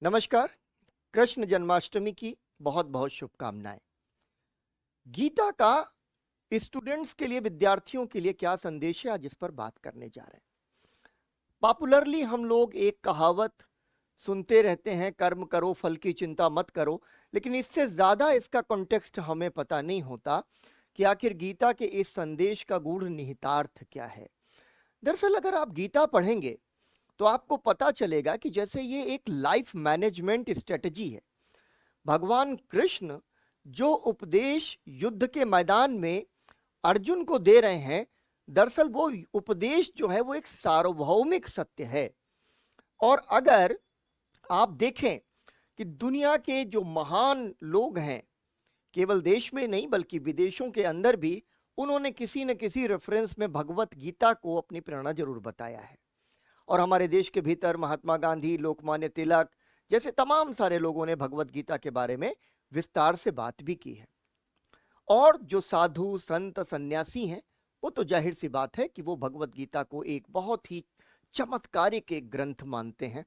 नमस्कार। कृष्ण जन्माष्टमी की बहुत बहुत शुभकामनाएं। गीता का स्टूडेंट्स के लिए, विद्यार्थियों के लिए क्या संदेश है, आज इस पर बात करने जा रहे हैं। पॉपुलरली हम लोग एक कहावत सुनते रहते हैं, कर्म करो फल की चिंता मत करो, लेकिन इससे ज्यादा इसका कॉन्टेक्स्ट हमें पता नहीं होता कि आखिर गीता के इस संदेश का गूढ़ निहितार्थ क्या है। दरअसल अगर आप गीता पढ़ेंगे तो आपको पता चलेगा कि जैसे ये एक लाइफ मैनेजमेंट स्ट्रेटजी है। भगवान कृष्ण जो उपदेश युद्ध के मैदान में अर्जुन को दे रहे हैं, दरअसल वो उपदेश जो है वो एक सार्वभौमिक सत्य है। और अगर आप देखें कि दुनिया के जो महान लोग हैं, केवल देश में नहीं बल्कि विदेशों के अंदर भी, उन्होंने किसी न किसी रेफरेंस में भगवत गीता को अपनी प्रेरणा जरूर बताया है। और हमारे देश के भीतर महात्मा गांधी, लोकमान्य तिलक जैसे तमाम सारे लोगों ने भगवत गीता के बारे में विस्तार से बात भी की है। और जो साधु संत सन्यासी हैं, वो तो जाहिर सी बात है कि वो भगवत गीता को एक बहुत ही चमत्कारिक एक ग्रंथ मानते हैं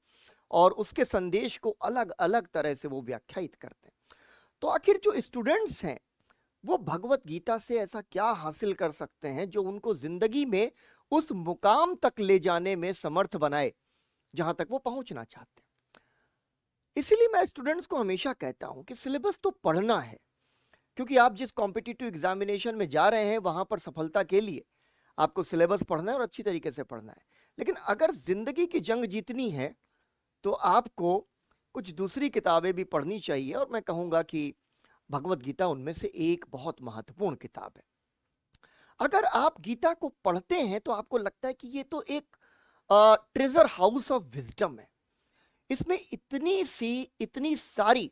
और उसके संदेश को अलग अलग तरह से वो व्याख्यायित करते हैं। तो आखिर जो स्टूडेंट्स हैं वो भगवत गीता से ऐसा क्या हासिल कर सकते हैं जो उनको जिंदगी में उस मुकाम तक ले जाने में समर्थ बनाए जहां तक वो पहुंचना चाहते हैं। इसीलिए मैं स्टूडेंट्स को हमेशा कहता हूं कि सिलेबस तो पढ़ना है, क्योंकि आप जिस कॉम्पिटिटिव एग्जामिनेशन में जा रहे हैं वहां पर सफलता के लिए आपको सिलेबस पढ़ना है और अच्छी तरीके से पढ़ना है। लेकिन अगर जिंदगी की जंग जीतनी है तो आपको कुछ दूसरी किताबें भी पढ़नी चाहिए, और मैं कहूंगा कि भगवत गीता उनमें से एक बहुत महत्वपूर्ण किताब है। अगर आप गीता को पढ़ते हैं तो आपको लगता है कि ये तो एक ट्रेजर हाउस ऑफ विजडम है। इसमें इतनी सारी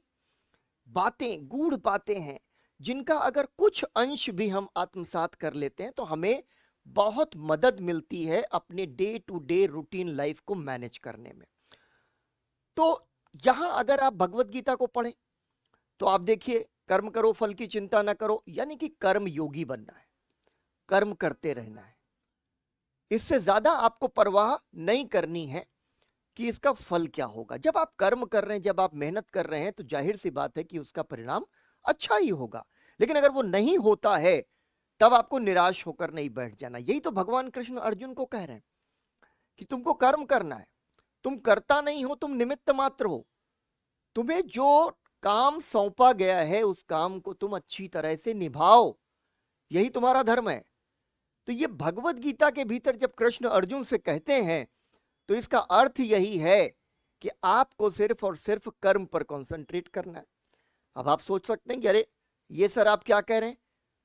बातें, गूढ़ बातें हैं जिनका अगर कुछ अंश भी हम आत्मसात कर लेते हैं तो हमें बहुत मदद मिलती है अपने day to day routine life को मैनेज करने में। तो यहां अगर आप भगवत गीता को पढ़ें तो आप देखिए, कर्म करो फल की चिंता ना करो, यानी कि कर्म योगी बनना है, कर्म करते रहना है। इससे ज्यादा आपको परवाह नहीं करनी है कि इसका फल क्या होगा। जब आप कर्म कर रहे हैं, जब आप मेहनत कर रहे हैं, तो जाहिर सी बात है कि उसका परिणाम अच्छा ही होगा। लेकिन अगर वो नहीं होता है तब आपको निराश होकर नहीं बैठ जाना। यही तो भगवान कृष्ण अर्जुन को कह रहे हैं कि तुमको कर्म करना है, तुम करता नहीं हो, तुम निमित्त मात्र हो। तुम्हें जो काम सौंपा गया है उस काम को तुम अच्छी तरह से निभाओ, यही तुम्हारा धर्म है। तो ये भगवत गीता के भीतर जब कृष्ण अर्जुन से कहते हैं तो इसका अर्थ यही है कि आपको सिर्फ और सिर्फ कर्म पर कंसंट्रेट करना है। अब आप सोच सकते हैं कि अरे ये सर आप क्या कह रहे हैं,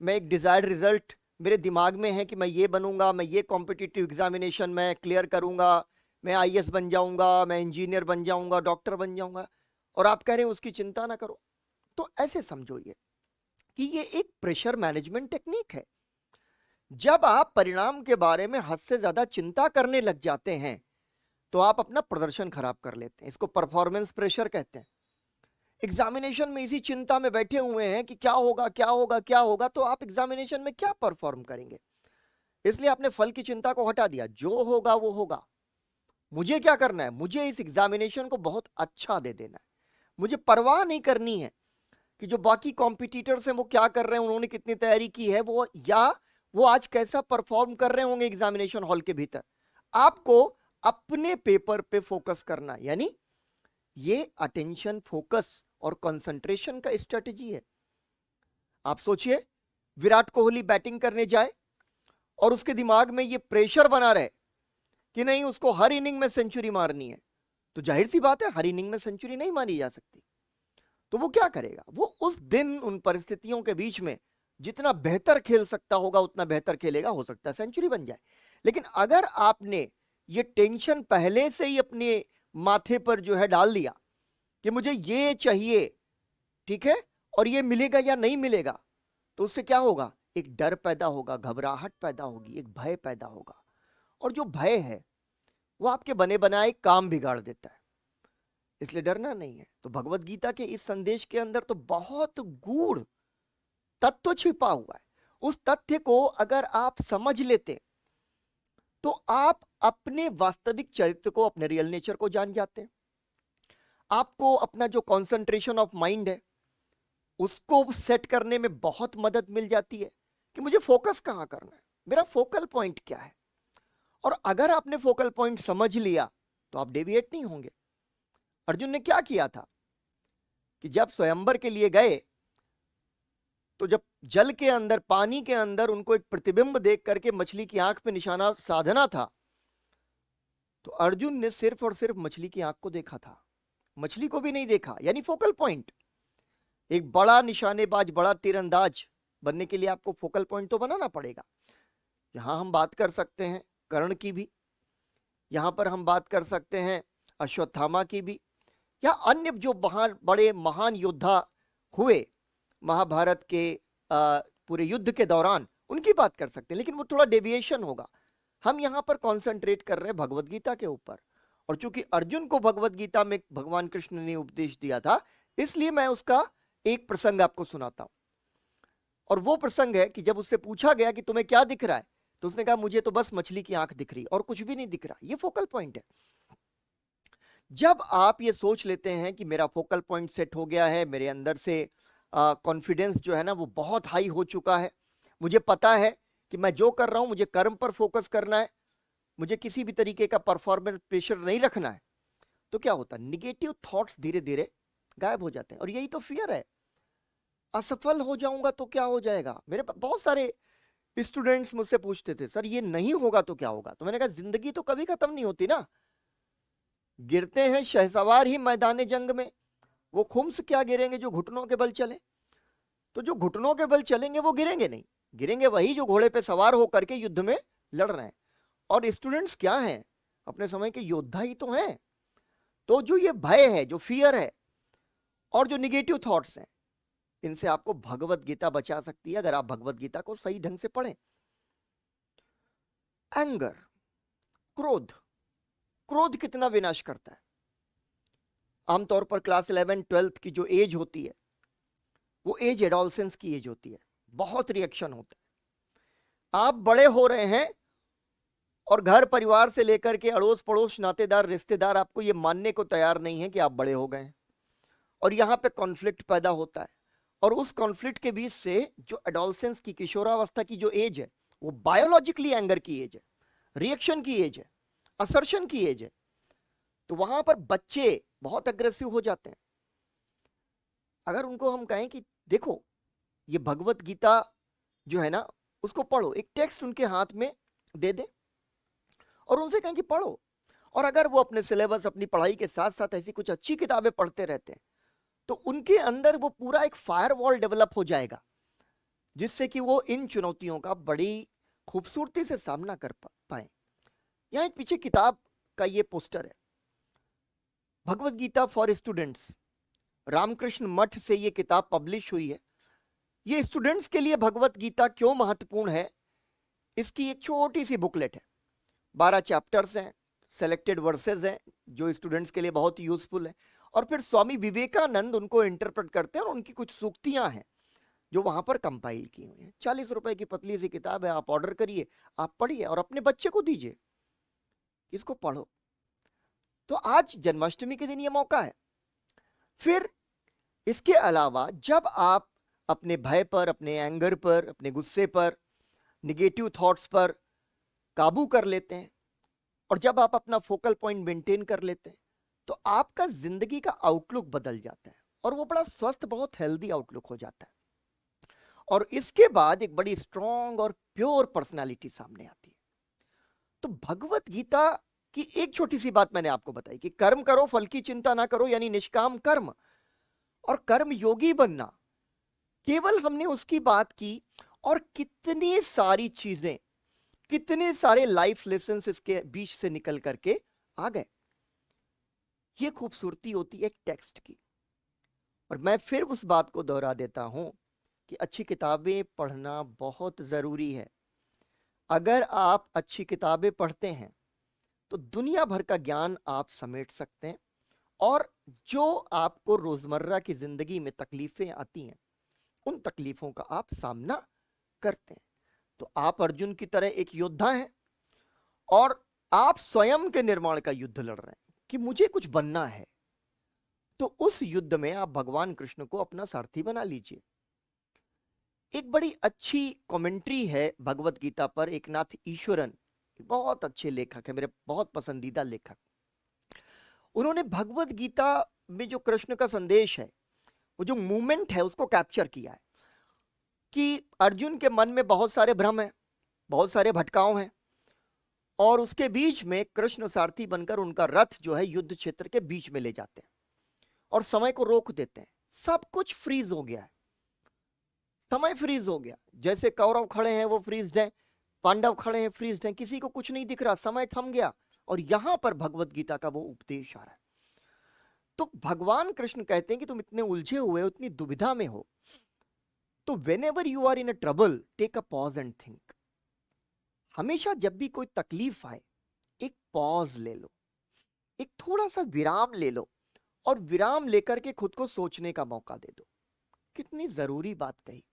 मैं एक डिजायर्ड रिजल्ट मेरे दिमाग में है कि मैं ये बनूंगा, मैं ये कॉम्पिटिटिव एग्जामिनेशन में क्लियर करूंगा, मैं आईएएस बन जाऊंगा, मैं इंजीनियर बन जाऊंगा, डॉक्टर बन जाऊंगा, और आप कह रहे हैं उसकी चिंता ना करो। तो ऐसे समझो ये कि ये एक प्रेशर मैनेजमेंट टेक्निक है। जब आप परिणाम के बारे में हद से ज्यादा चिंता करने लग जाते हैं तो आप अपना प्रदर्शन खराब कर लेते हैं। इसको परफॉर्मेंस प्रेशर कहते हैं। एग्जामिनेशन में इसी चिंता में बैठे हुए हैं कि क्या होगा क्या होगा क्या होगा, तो आप एग्जामिनेशन में क्या परफॉर्म करेंगे। इसलिए आपने फल की चिंता को हटा दिया, जो होगा वो होगा। मुझे क्या करना है, मुझे इस एग्जामिनेशन को बहुत अच्छा दे देना है। मुझे परवाह नहीं करनी है कि जो बाकी कॉम्पिटिटर्स हैं वो क्या कर रहे हैं, उन्होंने कितनी तैयारी की है, वो या वो आज कैसा परफॉर्म कर रहे होंगे एग्जामिनेशन हॉल के भीतर। आपको अपने पेपर पे फोकस करना, यानी ये अटेंशन फोकस और कंसंट्रेशन का स्ट्रेटजी है। आप सोचिए, विराट कोहली बैटिंग करने जाए और उसके दिमाग में ये प्रेशर बना रहे कि नहीं उसको हर इनिंग में सेंचुरी मारनी है, तो जाहिर सी बात है हर इनिंग में सेंचुरी नहीं मारी जा सकती। तो वो क्या करेगा, वो उस दिन उन परिस्थितियों के बीच में जितना बेहतर खेल सकता होगा उतना बेहतर खेलेगा, हो सकता है सेंचुरी बन जाए। लेकिन अगर आपने ये टेंशन पहले से ही अपने माथे पर जो है डाल दिया कि मुझे ये चाहिए, ठीक है, और ये मिलेगा या नहीं मिलेगा, तो उससे क्या होगा, एक डर पैदा होगा, घबराहट पैदा होगी, एक भय पैदा होगा। और जो भय है वो आपके बने बनाए काम बिगाड़ देता है। इसलिए डरना नहीं है। तो भगवत गीता के इस संदेश के अंदर तो बहुत गूढ़ तत्व छिपा हुआ है। उस तथ्य को अगर आप समझ लेते तो आप अपने वास्तविक चरित्र को, अपने रियल नेचर को जान जाते हैं। आपको अपना जो कंसंट्रेशन ऑफ माइंड है उसको सेट करने में बहुत मदद मिल जाती है कि मुझे फोकस कहाँ करना है, मेरा फोकल पॉइंट क्या है। और अगर आपने फोकल पॉइंट समझ लिया तो आप डेविएट नहीं होंगे। अर्जुन ने क्या किया था कि जब स्वयंवर के लिए गए तो जब जल के अंदर, पानी के अंदर उनको एक प्रतिबिंब देख करके मछली की आंख पे निशाना साधना था, तो अर्जुन ने सिर्फ और सिर्फ मछली की आंख को देखा था, मछली को भी नहीं देखा। यानी फोकल पॉइंट, एक बड़ा निशानेबाज, बड़ा तीरंदाज बनने के लिए आपको फोकल पॉइंट तो बनाना पड़ेगा। यहां हम बात कर सकते हैं कर्ण की भी, यहां पर हम बात कर सकते हैं अश्वत्थामा की भी, या अन्य जो बड़े महान योद्धा हुए महाभारत के पूरे युद्ध के दौरान, उनकी बात कर सकते हैं। लेकिन वो थोड़ा डेविएशन होगा। हम यहां पर कॉन्सेंट्रेट कर रहे हैं भगवत गीता के ऊपर, और चूंकि अर्जुन को भगवत गीता में भगवान कृष्ण ने उपदेश दिया था, इसलिए मैं उसका एक प्रसंग आपको सुनाता हूं। और वो प्रसंग है कि जब उससे पूछा गया कि तुम्हें क्या दिख रहा है, तो उसने कहा मुझे तो बस मछली की आंख दिख रही और कुछ भी नहीं दिख रहा। ये फोकल पॉइंट है। जब आप ये सोच लेते हैं कि मेरा फोकल पॉइंट सेट हो गया है, मेरे अंदर से कॉन्फिडेंस जो है ना वो बहुत हाई हो चुका है, मुझे पता है कि मैं जो कर रहा हूं मुझे कर्म पर फोकस करना है, मुझे किसी भी तरीके का परफॉर्मेंस प्रेशर नहीं रखना है, तो क्या होता है, निगेटिव थॉट्स धीरे धीरे गायब हो जाते हैं। और यही तो फियर है, असफल हो जाऊंगा तो क्या हो जाएगा। मेरे बहुत सारे स्टूडेंट्स मुझसे पूछते थे, सर ये नहीं होगा तो क्या होगा। तो मैंने कहा जिंदगी तो कभी खत्म नहीं होती ना, गिरते हैं शहसवार ही मैदान जंग में, वो खुम्स क्या गिरेंगे जो घुटनों के बल चले। तो जो घुटनों के बल चलेंगे वो गिरेंगे नहीं, गिरेंगे वही जो घोड़े पे सवार होकर के युद्ध में लड़ रहे हैं। और स्टूडेंट्स क्या हैं, अपने समय के योद्धा ही तो हैं। तो जो ये भय है, जो फियर है, और जो निगेटिव थॉट्स हैं, इनसे आपको भगवत गीता बचा सकती है अगर आप भगवत गीता को सही ढंग से पढ़ें। एंगर, क्रोध, क्रोध कितना विनाश करता है। आमतौर पर क्लास 11-12 की जो एज होती है वो एज एडोलसेंस की एज होती है, बहुत रिएक्शन होता है। आप बड़े हो रहे हैं और घर परिवार से लेकर के अड़ोस पड़ोस, नातेदार, रिश्तेदार आपको ये मानने को तैयार नहीं है कि आप बड़े हो गए हैं, और यहां पे कॉन्फ्लिक्ट पैदा होता है। और उस कॉन्फ्लिक्ट के बीच से जो एडोलसेंस की, किशोरावस्था की जो एज है, वो बायोलॉजिकली एंगर की एज है, रिएक्शन की एज है, असर्शन की एज है। तो वहां पर बच्चे बहुत अग्रेसिव हो जाते हैं। अगर उनको हम कहें कि देखो ये भगवत गीता जो है ना उसको पढ़ो, एक टेक्स्ट उनके हाथ में दे दे और उनसे कहें कि पढ़ो, और अगर वो अपने सिलेबस, अपनी पढ़ाई के साथ साथ ऐसी कुछ अच्छी किताबें पढ़ते रहते हैं, तो उनके अंदर वो पूरा एक फायरवॉल डेवलप हो जाएगा, जिससे कि वो इन चुनौतियों का बड़ी खूबसूरती से सामना कर पाए। यहाँ एक पीछे किताब का ये पोस्टर है, भगवत गीता फॉर स्टूडेंट्स, रामकृष्ण मठ से ये किताब पब्लिश हुई है। ये स्टूडेंट्स के लिए भगवत गीता क्यों महत्वपूर्ण है, इसकी एक छोटी सी बुकलेट है, 12 चैप्टर्स हैं, सेलेक्टेड वर्सेस हैं जो स्टूडेंट्स के लिए बहुत यूजफुल है। और फिर स्वामी विवेकानंद उनको इंटरप्रेट करते हैं, और उनकी कुछ सूक्तियां हैं जो वहां पर कंपाइल की हुई हैं। 40 रुपए की पतली सी किताब है, आप ऑर्डर करिए, आप पढ़िए और अपने बच्चे को दीजिए, इसको पढ़ो। तो आज जन्माष्टमी के दिन ये मौका है। फिर इसके अलावा जब आप अपने भय पर, अपने एंगर पर, अपने गुस्से पर, निगेटिव थॉट्स पर काबू कर लेते हैं, और जब आप अपना फोकल पॉइंट मेंटेन कर लेते हैं, तो आपका जिंदगी का आउटलुक बदल जाता है, और वो बड़ा स्वस्थ, बहुत हेल्दी आउटलुक हो जाता है। और इसके बाद एक बड़ी स्ट्रॉन्ग और प्योर पर्सनालिटी सामने आती है। तो भगवत गीता की एक छोटी सी बात मैंने आपको बताई कि कर्म करो, फल की चिंता ना करो, यानी निष्काम कर्म और कर्म योगी बनना, केवल हमने उसकी बात की, और कितनी सारी चीजें, कितने सारे लाइफ लेसन्स इसके बीच से निकल करके आ गए। ये खूबसूरती होती है एक टेक्स्ट की। और मैं फिर उस बात को दोहरा देता हूं कि अच्छी किताबें पढ़ना बहुत जरूरी है। अगर आप अच्छी किताबें पढ़ते हैं तो दुनिया भर का ज्ञान आप समेट सकते हैं, और जो आपको रोजमर्रा की जिंदगी में तकलीफें आती हैं, उन तकलीफों का आप सामना करते हैं। तो आप अर्जुन की तरह एक योद्धा हैं, और आप स्वयं के निर्माण का युद्ध लड़ रहे हैं कि मुझे कुछ बनना है, तो उस युद्ध में आप भगवान कृष्ण को अपना सारथी बना लीजिए। एक बड़ी अच्छी कमेंट्री है भगवत गीता पर, एकनाथ ईश्वरन, बहुत अच्छे लेखक है, मेरे बहुत पसंदीदा लेखक। उन्होंने भगवत गीता में जो कृष्ण का संदेश है, वो जो मूवमेंट है, उसको कैप्चर किया है कि अर्जुन के मन में बहुत सारे भ्रम हैं, बहुत सारे भटकाव हैं, और उसके बीच में कृष्ण सारथी बनकर उनका रथ जो है युद्ध क्षेत्र के बीच में ले जाते हैं और समय को रोक देते हैं। सब कुछ फ्रीज हो गया है, समय फ्रीज हो गया। जैसे कौरव खड़े हैं वो फ्रीज हैं, पांडव खड़े हैं फ्रीज हैं, किसी को कुछ नहीं दिख रहा, समय थम गया। और यहां पर भगवत गीता का वो उपदेश आ रहा है। तो भगवान कृष्ण कहते हैं कि तुम इतने उलझे हुए हो, इतनी दुविधा में हो, तो whenever you are in a trouble take a pause and think. हमेशा जब भी कोई तकलीफ आए, एक पॉज ले लो, एक थोड़ा सा विराम ले लो, और विराम लेकर के खुद को सोचने का मौका दे दो। कितनी जरूरी बात कही।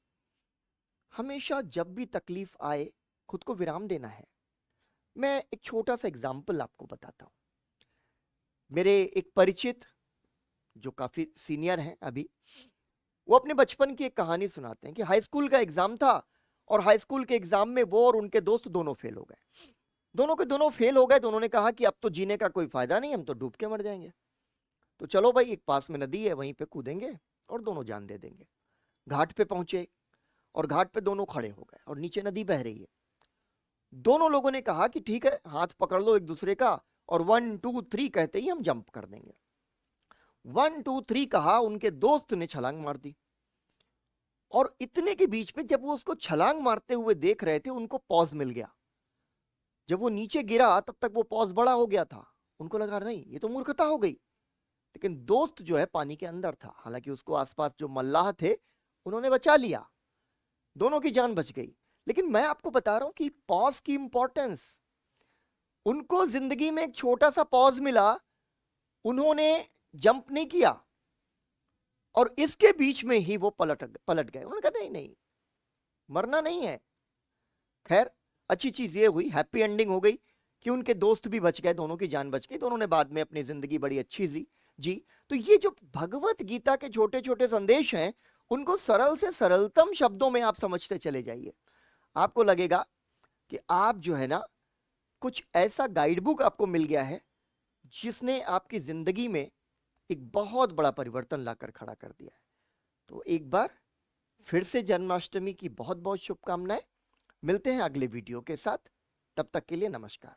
हमेशा जब भी तकलीफ आए, खुद को विराम देना है। मैं एक छोटा सा एग्जाम्पल आपको बताता हूं। मेरे एक परिचित जो काफी सीनियर हैं अभी, वो अपने बचपन की एक कहानी सुनाते हैं कि हाई स्कूल का एग्जाम था, और हाई स्कूल के एग्जाम में वो और उनके दोस्त दोनों फेल हो गए। दोनों के दोनों फेल हो गए, तो उन्होंने कहा कि अब तो जीने का कोई फायदा नहीं, हम तो डूब के मर जाएंगे। तो चलो भाई, एक पास में नदी है, वहीं पे कूदेंगे और दोनों जान दे देंगे। घाट पे पहुंचे, और घाट पे दोनों खड़े हो गए, और नीचे नदी बह रही है। दोनों लोगों ने कहा कि ठीक है, हाथ पकड़ लो एक दूसरे का, और 1 2 3 कहते ही हम जंप कर देंगे। 1 2 3 कहा, उनके दोस्त ने छलांग मार दी। और इतने के बीच में जब वो उसको छलांग मारते हुए देख रहे थे, उनको पॉज मिल गया। जब वो नीचे गिरा, तब तक वो पॉज बड़ा हो गया था। उनको लगा नहीं, ये तो मूर्खता हो गई। लेकिन दोस्त जो है पानी के अंदर था, हालांकि उसको आसपास जो मल्लाह थे उन्होंने बचा लिया, दोनों की जान बच गई। लेकिन मैं आपको बता रहा हूं कि पॉज की इंपॉर्टेंस, उनको जिंदगी में एक छोटा सा पॉज मिला, उन्होंने जंप नहीं किया, और इसके बीच में ही वो पलट गए। उन्होंने कहा नहीं नहीं, मरना नहीं है। खैर, अच्छी चीज ये हुई, हैप्पी एंडिंग हो गई कि उनके दोस्त भी बच गए, दोनों की जान बच गई। दोनों ने बाद में अपनी जिंदगी बड़ी अच्छी जी। तो ये जो भगवत गीता के छोटे छोटे संदेश हैं, उनको सरल से सरलतम शब्दों में आप समझते चले जाइए। आपको लगेगा कि आप जो है ना, कुछ ऐसा गाइड बुक आपको मिल गया है जिसने आपकी जिंदगी में एक बहुत बड़ा परिवर्तन लाकर खड़ा कर दिया है। तो एक बार फिर से जन्माष्टमी की बहुत बहुत शुभकामनाएं। मिलते हैं अगले वीडियो के साथ, तब तक के लिए नमस्कार।